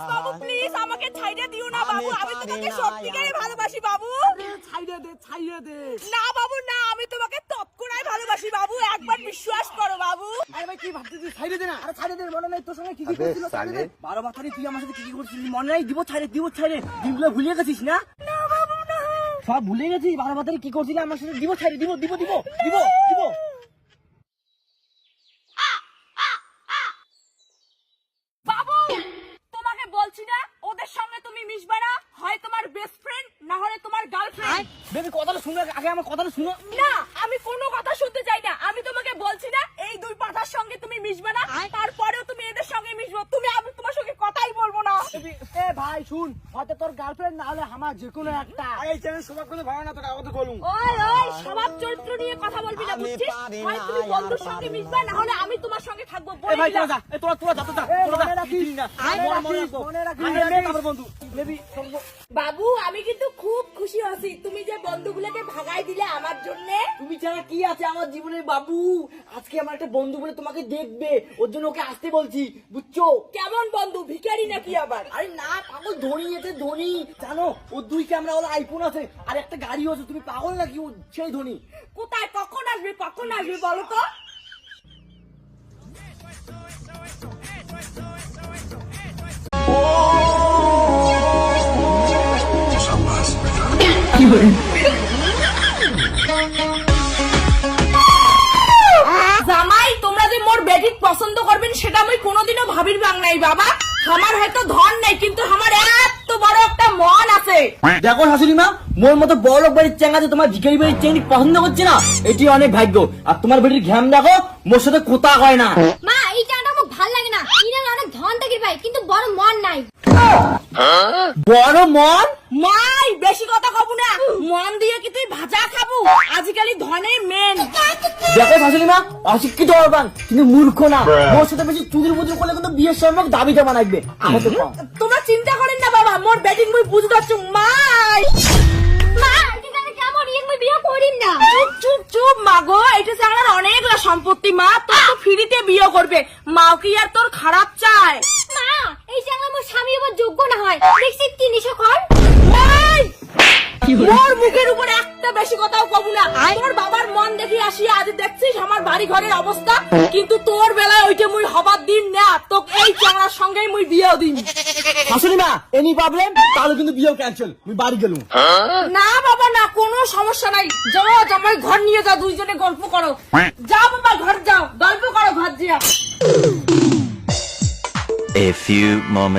Please Babu please আমাকে ছাইড়ে দিও না বাবু, আমি তোমাকে সত্যিকারে ভালোবাসি বাবু। ছাইড়ে দে। না বাবু না, আমি তোমাকে তৎক্ষণাৎ ভালোবাসি বাবু, একবার বিশ্বাস করো বাবু। আরে ভাই কি ভাবছিস? ছাইড়ে দে না। আরে ছাইড়ে দে, মনে নাই তোর সঙ্গে কি করছিল? ছাইড়ে দে। 12 বছরে তুই আমার সাথে কি করছিস মনে নাই? দিব ছাইড়ে। দিনগুলো ভুলে গেছিস না? না বাবু না। সব ভুলে গেছিস? 12 বছরে কি করছিস আমার সাথে? দিব ছাইড়ে, দিব। বাবু তোমাকে বলছি না ওদের সঙ্গে তুমি মিশবে না, হয় তোমার বেস্ট ফ্রেন্ড না হলে তোমার গার্লফ্রেন্ড। বেবি কথাটা শুনো, আগে আমার কথাটা শুনো। না আমি কোনো কথা শুনতে চাই না, আমি তোমাকে বলছি না এই দুই পাঠার সঙ্গে তুমি মিশবে না, তারপরেও তুমি এদের সঙ্গে মিশবো, আমি তোমার সঙ্গে কথাই বলবো না। এ ভাই শুন, হয়তো তোর গার্লফ্রেন্ড না হলে আমার যে কোনো একটা। এই চ্যানেল সবাই কোনো ভালো না, তোকে কথা বলুন। ওই স্বভাব চরিত্র নিয়ে কথা বলবি না, বুঝছিস? হয় তুমি বন্ধুর সঙ্গে মিশবে না হলে আমি তোমার সঙ্গে থাকবো। এ ভাই তোরা যা, তোরা যা, মনে রাখিস না। বন্ধু বেবি। বাবু আমি কিন্তু খুব খুশি হয়েছি তুমি যে বন্ধুগুলোকে ভাগাই দিলে আমার জন্য। তুমি ছাড়া কি আছে আমার জীবনে বাবু? আজকে আমার একটা বন্ধু বলে তোমাকে দেখবে, ওর জন্য ওকে আসতে বলছি, বুঝছো? কেমন বন্ধু, ভিখারি নাকি আবার? আরে না পাগল, ধনী এতে ধনী জানো, ওর 2 ক্যামেরা ওর আইফোন আছে আর একটা গাড়ি আছে। তুমি পাগল নাকি? ও সেই ধনী। কোথায় কখন আসবে বলো তো? জামাই তোমরা যে মোর বেটিক পছন্দ করবেন সেটা আমি কোনোদিনও ভাবির বাং নাই বাবা। আমার হয়তো ধন নাই কিন্তু আমার এত বড় একটা মন আছে। দেখো শাশুড়ি মা, মোর মতো বড় লোক বাড়ির চেঙ্গাতে তোমার ভিখারি বাড়ির চেঙ্গি পছন্দ করছে না, এটি অনেক ভাগ্য। আর তোমার বেটির ঘ্যাম দেখো, মোর সাথে কোথা হয় না। মা এই জায়গাটা আমার ভালো লাগে না। ইনার অনেক ধন থেকে পাই কিন্তু বড় মন নাই। বড় মন? মাই বেশি কথা কব না, মন দিয়ে কি তুই ভাজা খাবো? আজকালি ধনে মেন। দেখো শাশুড়ি মা, অশিক্ষিত হবান কিন্তু মূর্খ না। মোর সাথে বেশি চুদির বুদির করলে কিন্তু বিয়ের সময় দাবি জমা লাগবে। আমাকে কম। তোমরা চিন্তা করেন না বাবা, মোর বেটিং মুই বুঝতে পারছো। মাই মা ঠিক আছে কেমন ইয়ে মুই বিয়ে করিম না। চুপ মাগো, এটা চালার অনেকগুলা সম্পত্তি মা, তোর তো ফ্রিতে বিয়ে করবে, মাও কি আর তোর খারাপ চায়? মা এই জায়গা আমার স্বামী আমার যোগ্য না হয়, দেখছি কি নিশকর। মোর মুখের উপরে একটা বেশি কথাও কব না। তোর বাবার মন দেখি আসি, আজ দেখছিস আমার বাড়ি ঘরের অবস্থা, কিন্তু তোর বেলায় ওইটা মুই হবার দিন না, তোকে এই চাংড়ার সঙ্গেই মুই বিয়েও দিন। শাশুড়ি মা এনি প্রবলেম, তাহলে কিন্তু বিয়েও ক্যান্সেল, আমি বাড়ি গেলুম। না বাবা না, কোনো সমস্যা নাই, যাও জামাই ঘর নিয়ে যাও, দুইজনে গল্প করো। যাও বাবা ঘর যাও, গল্প করো ঘর যা। A few moments